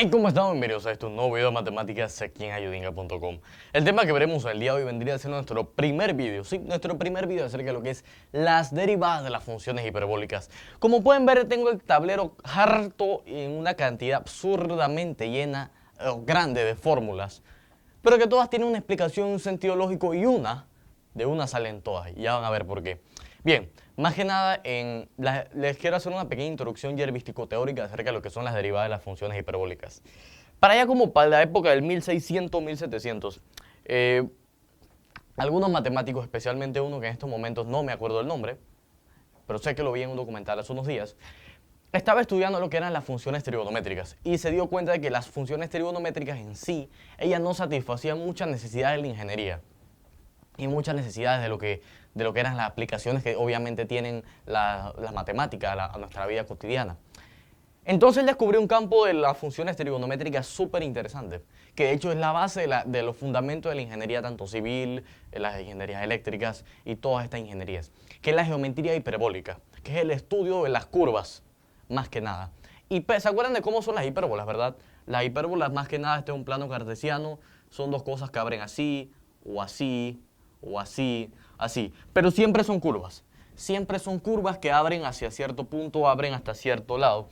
Hey, ¿cómo están? Bienvenidos a este nuevo video de matemáticas aquí en ayudinga.com. El tema que veremos el día de hoy vendría a ser nuestro primer video, sí, nuestro primer video acerca de lo que es las derivadas de las funciones hiperbólicas. Como pueden ver, tengo el tablero harto en una cantidad absurdamente llena o grande de fórmulas, pero que todas tienen una explicación, un sentido lógico y de una salen todas, y ya van a ver por qué. Bien, más que nada, les quiero hacer una pequeña introducción yerbístico-teórica acerca de lo que son las derivadas de las funciones hiperbólicas. Para allá como para la época del 1600-1700, algunos matemáticos, especialmente uno que en estos momentos no me acuerdo el nombre, pero sé que lo vi en un documental hace unos días, estaba estudiando lo que eran las funciones trigonométricas y se dio cuenta de que las funciones trigonométricas en sí, ellas no satisfacían muchas necesidades de la ingeniería y muchas necesidades de lo que eran las aplicaciones que obviamente tienen las matemáticas a nuestra vida cotidiana. Entonces él descubrió un campo de las funciones trigonométricas súper interesante, que de hecho es la base de los fundamentos de la ingeniería tanto civil, las ingenierías eléctricas y todas estas ingenierías, que es la geometría hiperbólica, que es el estudio de las curvas, más que nada. Y ¿se acuerdan de cómo son las hipérbolas, verdad? Las hipérbolas, más que nada, este es un plano cartesiano, son dos cosas que abren así, o así, o así, así. Pero siempre son curvas. Siempre son curvas que abren hacia cierto punto, abren hasta cierto lado.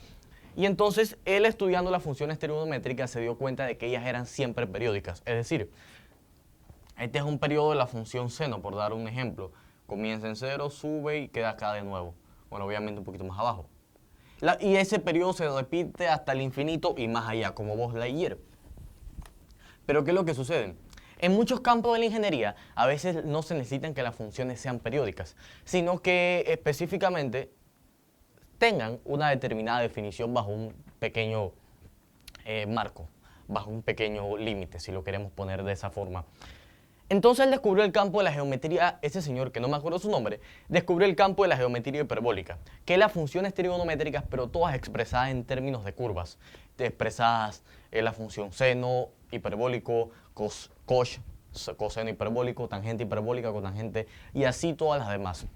Y entonces él, estudiando las funciones trigonométricas, se dio cuenta de que ellas eran siempre periódicas. Es decir, este es un periodo de la función seno, por dar un ejemplo. Comienza en 0, sube y queda acá de nuevo. Bueno, obviamente un poquito más abajo. Y ese periodo se repite hasta el infinito y más allá, como Buzz Lightyear. Pero ¿qué es lo que sucede? En muchos campos de la ingeniería, a veces no se necesitan que las funciones sean periódicas, sino que específicamente tengan una determinada definición bajo un pequeño marco, bajo un pequeño límite, si lo queremos poner de esa forma. Entonces él descubrió el campo de la geometría, ese señor que no me acuerdo su nombre, descubrió el campo de la geometría hiperbólica, que es las funciones trigonométricas, pero todas expresadas en términos de curvas, expresadas en la función seno, hiperbólico, coseno hiperbólico, tangente hiperbólica, cotangente, y así todas las demás.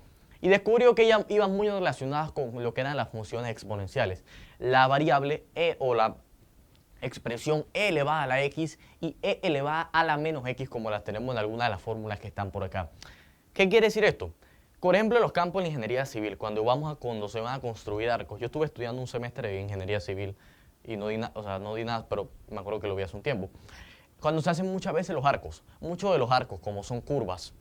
Y descubrió que ellas iban muy relacionadas con lo que eran las funciones exponenciales, la variable e o la expresión e elevada a la x y e elevada a la menos x, como las tenemos en algunas de las fórmulas que están por acá. ¿Qué quiere decir esto? Por ejemplo, en los campos de la ingeniería civil, cuando se van a construir arcos. Yo estuve estudiando un semestre de ingeniería civil y no di nada, pero me acuerdo que lo vi hace un tiempo. Cuando se hacen muchas veces los arcos, muchos de los arcos, como son curvas,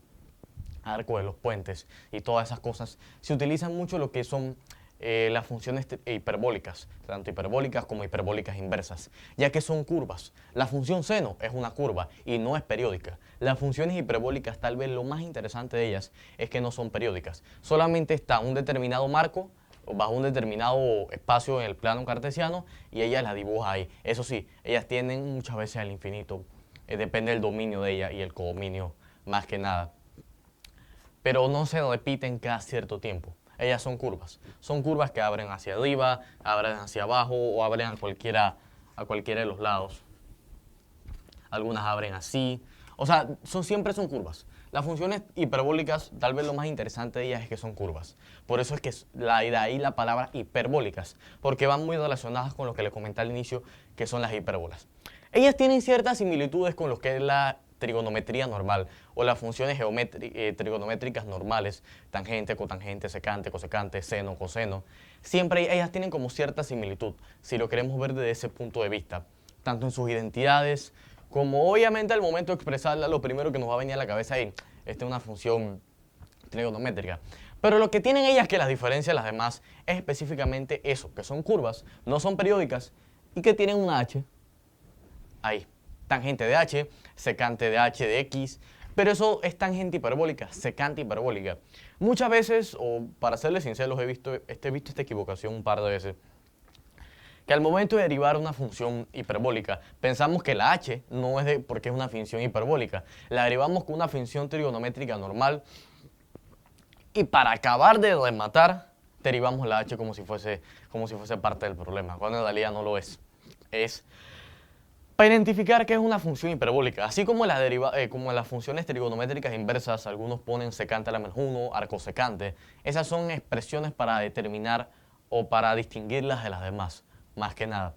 arcos de los puentes y todas esas cosas, se utilizan mucho lo que son las funciones hiperbólicas, tanto hiperbólicas como hiperbólicas inversas, ya que son curvas. La función seno es una curva y no es periódica. Las funciones hiperbólicas, tal vez lo más interesante de ellas es que no son periódicas. Solamente está un determinado marco bajo un determinado espacio en el plano cartesiano y ella la dibuja ahí. Eso sí, ellas tienden muchas veces al infinito. Depende del dominio de ella y el codominio más que nada. Pero no se repiten cada cierto tiempo. Ellas son curvas que abren hacia arriba, abren hacia abajo o abren a cualquiera de los lados. Algunas abren así, o sea, siempre son curvas. Las funciones hiperbólicas, tal vez lo más interesante de ellas es que son curvas. Por eso es que de ahí la palabra hiperbólicas, porque van muy relacionadas con lo que les comenté al inicio, que son las hipérbolas. Ellas tienen ciertas similitudes con lo que es la trigonometría normal o las funciones trigonométricas normales, tangente, cotangente, secante, cosecante, seno, coseno. Siempre ellas tienen como cierta similitud, si lo queremos ver desde ese punto de vista, tanto en sus identidades como obviamente al momento de expresarla, lo primero que nos va a venir a la cabeza es, esta es una función trigonométrica. Pero lo que tienen ellas que las diferencia de las demás es específicamente eso, que son curvas, no son periódicas y que tienen una h ahí. Tangente de h, secante de h de x, pero eso es tangente hiperbólica, secante hiperbólica. Muchas veces, o para serles sinceros, he visto esta equivocación un par de veces, que al momento de derivar una función hiperbólica, pensamos que la h no es porque es una función hiperbólica, la derivamos con una función trigonométrica normal y para acabar de rematar, derivamos la h como si fuese parte del problema, cuando en realidad no lo es. Es para identificar qué es una función hiperbólica, así como como las funciones trigonométricas inversas, algunos ponen secante a la menos 1, arco secante. Esas son expresiones para determinar o para distinguirlas de las demás, más que nada.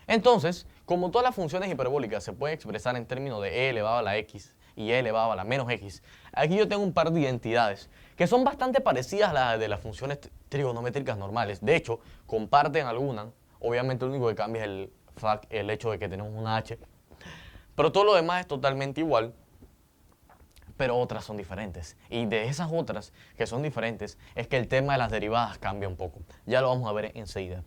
Entonces, como todas las funciones hiperbólicas se pueden expresar en términos de e elevado a la x y e elevado a la menos x, aquí yo tengo un par de identidades que son bastante parecidas a las de las funciones trigonométricas normales. De hecho, comparten algunas. Obviamente lo único que cambia es el hecho de que tenemos una h. Pero todo lo demás es totalmente igual, pero otras son diferentes. Y de esas otras que son diferentes es que el tema de las derivadas cambia un poco. Ya lo vamos a ver enseguida.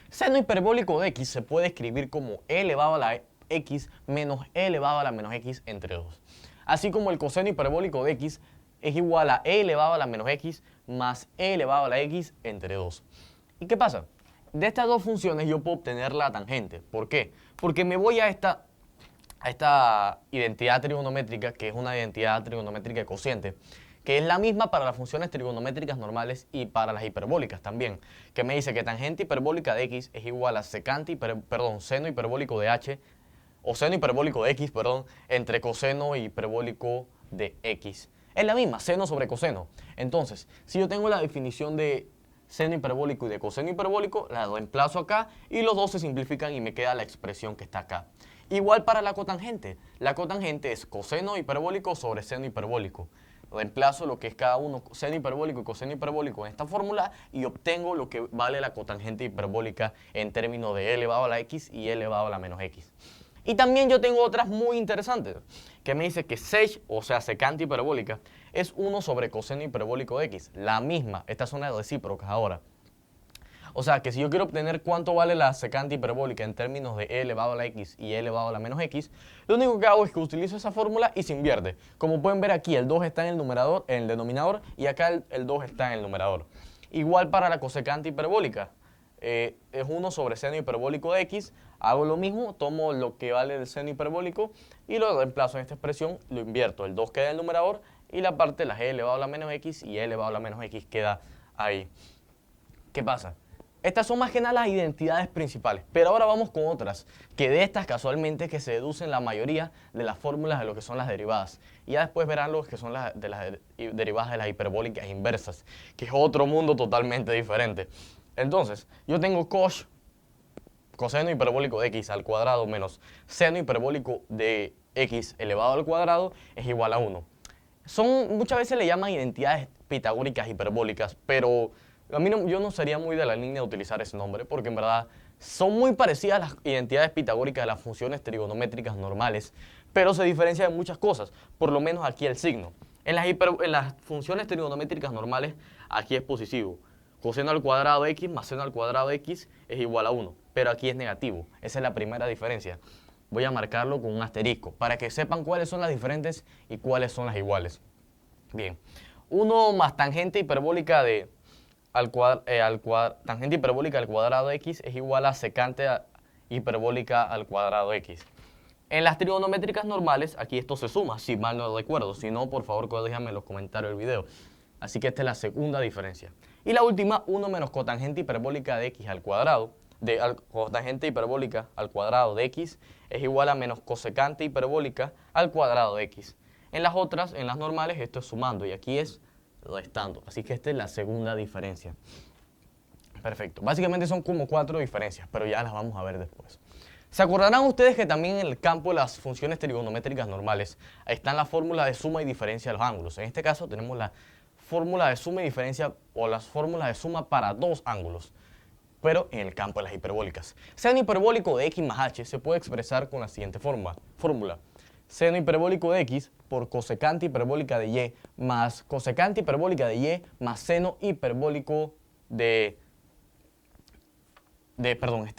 Seno hiperbólico de x se puede escribir como e elevado a la x menos e elevado a la menos x entre 2. Así como el coseno hiperbólico de x es igual a e elevado a la menos x más e elevado a la x entre 2. ¿Y qué pasa? De estas dos funciones yo puedo obtener la tangente. ¿Por qué? Porque me voy a esta identidad trigonométrica, que es una identidad trigonométrica de cociente, que es la misma para las funciones trigonométricas normales y para las hiperbólicas también, que me dice que tangente hiperbólica de x es igual a seno hiperbólico de h, o seno hiperbólico de x, entre coseno hiperbólico de x. Es la misma, seno sobre coseno. Entonces, si yo tengo la definición de seno hiperbólico y de coseno hiperbólico, la reemplazo acá y los dos se simplifican y me queda la expresión que está acá. Igual para la cotangente. La cotangente es coseno hiperbólico sobre seno hiperbólico. Reemplazo lo que es cada uno, seno hiperbólico y coseno hiperbólico en esta fórmula y obtengo lo que vale la cotangente hiperbólica en términos de e elevado a la x y e elevado a la menos x. Y también yo tengo otras muy interesantes, que me dice que sec, o sea, secante hiperbólica, es 1 sobre coseno hiperbólico de x. La misma, estas son las recíprocas ahora. O sea, que si yo quiero obtener cuánto vale la secante hiperbólica en términos de e elevado a la x y e elevado a la menos x, lo único que hago es que utilizo esa fórmula y se invierte. Como pueden ver aquí, el 2 está en el denominador, y acá el 2 está en el numerador. Igual para la cosecante hiperbólica. Es 1 sobre seno hiperbólico de x, hago lo mismo, tomo lo que vale el seno hiperbólico y lo reemplazo en esta expresión, lo invierto, el 2 queda en el numerador y la parte de las e elevado a la menos x y e elevado a la menos x queda ahí. ¿Qué pasa? Estas son más que nada las identidades principales, pero ahora vamos con otras, que de estas casualmente que se deducen la mayoría de las fórmulas de lo que son las derivadas. Y ya después verán lo que son las derivadas de las hiperbólicas inversas, que es otro mundo totalmente diferente. Entonces, yo tengo coseno hiperbólico de x al cuadrado menos seno hiperbólico de x elevado al cuadrado es igual a 1. Muchas veces le llaman identidades pitagóricas hiperbólicas, pero yo no sería muy de la línea de utilizar ese nombre, porque en verdad son muy parecidas a las identidades pitagóricas de las funciones trigonométricas normales, pero se diferencian en muchas cosas, por lo menos aquí el signo. En las funciones trigonométricas normales, aquí es positivo. Coseno al cuadrado de x más seno al cuadrado de x es igual a 1, pero aquí es negativo. Esa es la primera diferencia. Voy a marcarlo con un asterisco para que sepan cuáles son las diferentes y cuáles son las iguales. Bien, 1 más tangente hiperbólica tangente hiperbólica al cuadrado de x es igual a secante hiperbólica al cuadrado de x. En las trigonométricas normales, aquí esto se suma, si mal no recuerdo. Si no, por favor, déjame en los comentarios del video. Así que esta es la segunda diferencia. Y la última, 1 menos cotangente hiperbólica de x al cuadrado, cotangente hiperbólica al cuadrado de x es igual a menos cosecante hiperbólica al cuadrado de x. En las otras, en las normales, esto es sumando y aquí es restando. Así que esta es la segunda diferencia. Perfecto. Básicamente son como 4 diferencias, pero ya las vamos a ver después. ¿Se acordarán ustedes que también en el campo de las funciones trigonométricas normales están las fórmulas de suma y diferencia de los ángulos? En este caso tenemos la fórmula de suma y diferencia o las fórmulas de suma para dos ángulos, pero en el campo de las hiperbólicas. Seno hiperbólico de x más h se puede expresar con la siguiente fórmula. Seno hiperbólico de x por cosecante hiperbólica de y más cosecante hiperbólica de y más seno hiperbólico este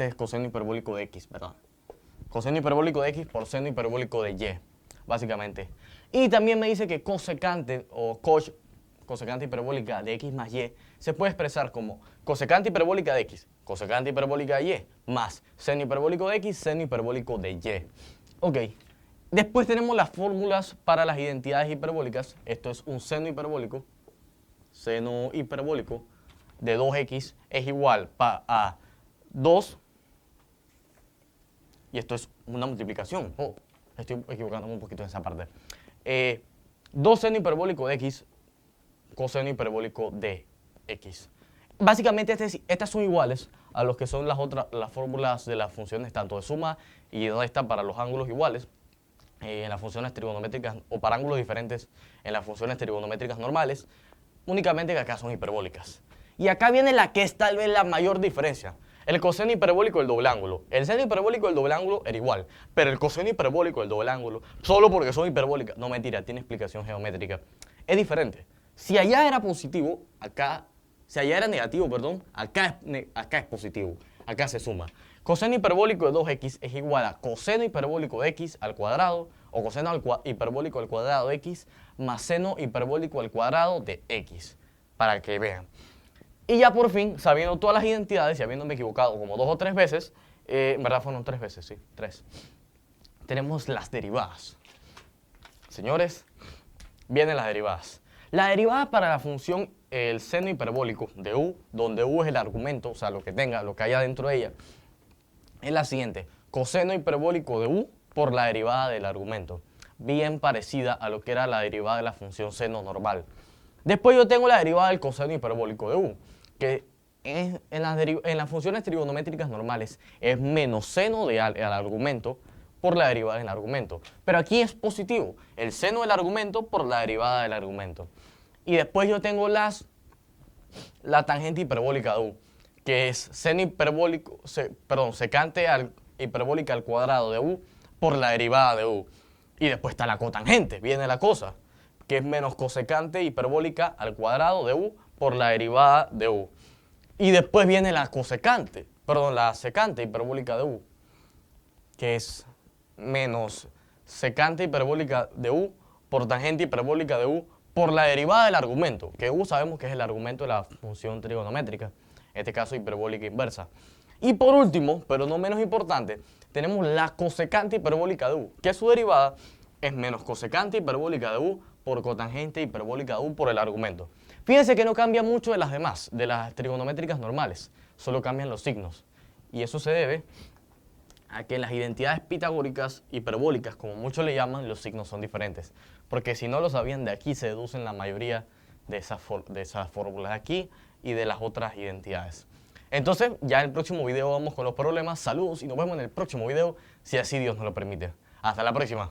es coseno hiperbólico de x, perdón. Coseno hiperbólico de x por seno hiperbólico de y, básicamente. Y también me dice que cosecante o cosecante hiperbólica de x más y se puede expresar como cosecante hiperbólica de x, cosecante hiperbólica de y, más seno hiperbólico de x, seno hiperbólico de y. Ok. Después tenemos las fórmulas para las identidades hiperbólicas. Esto es un seno hiperbólico de 2x es igual a 2, y esto es una multiplicación. Estoy equivocándome un poquito en esa parte. 2 seno hiperbólico de x, coseno hiperbólico de x. básicamente estas son iguales a los que son las fórmulas de las funciones tanto de suma y de resta para los ángulos iguales en las funciones trigonométricas o para ángulos diferentes en las funciones trigonométricas normales, únicamente que acá son hiperbólicas. Y acá viene la que es tal vez la mayor diferencia. El coseno hiperbólico del doble ángulo. El seno hiperbólico del doble ángulo era igual, pero el coseno hiperbólico del doble ángulo, solo porque son hiperbólicas, no mentira, tiene explicación geométrica, es diferente. Si allá era positivo, si allá era negativo, perdón, acá es positivo, acá se suma. Coseno hiperbólico de 2x es igual a coseno hiperbólico de x al cuadrado, o coseno hiperbólico al cuadrado de x, más seno hiperbólico al cuadrado de x, para que vean. Y ya por fin, sabiendo todas las identidades y habiéndome equivocado como 2 o 3 veces, en verdad fueron 3 veces, sí, 3. Tenemos las derivadas. Señores, vienen las derivadas. La derivada para la función el seno hiperbólico de u, donde u es el argumento, o sea, lo que haya dentro de ella, es la siguiente. Coseno hiperbólico de u por la derivada del argumento. Bien parecida a lo que era la derivada de la función seno normal. Después yo tengo la derivada del coseno hiperbólico de u, que en las funciones trigonométricas normales es menos seno al argumento por la derivada del argumento. Pero aquí es positivo, el seno del argumento por la derivada del argumento. Y después yo tengo la tangente hiperbólica de u, que es seno hiperbólico, secante hiperbólica al cuadrado de u por la derivada de u. Y después está la cotangente, viene la cosa, que es menos cosecante hiperbólica al cuadrado de u por la derivada de u. Y después viene la la secante hiperbólica de u, que es menos secante hiperbólica de u por tangente hiperbólica de u por la derivada del argumento, que u sabemos que es el argumento de la función trigonométrica, en este caso hiperbólica inversa. Y por último, pero no menos importante, tenemos la cosecante hiperbólica de u, que su derivada es menos cosecante hiperbólica de u por cotangente hiperbólica de u por el argumento. Fíjense que no cambia mucho de las demás, de las trigonométricas normales, solo cambian los signos. Y eso se debe a que en las identidades pitagóricas hiperbólicas, como muchos le llaman, los signos son diferentes. Porque si no lo sabían, de aquí se deducen la mayoría de esas fórmulas de aquí y de las otras identidades. Entonces, ya en el próximo video vamos con los problemas. Saludos y nos vemos en el próximo video, si así Dios nos lo permite. Hasta la próxima.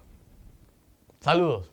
Saludos.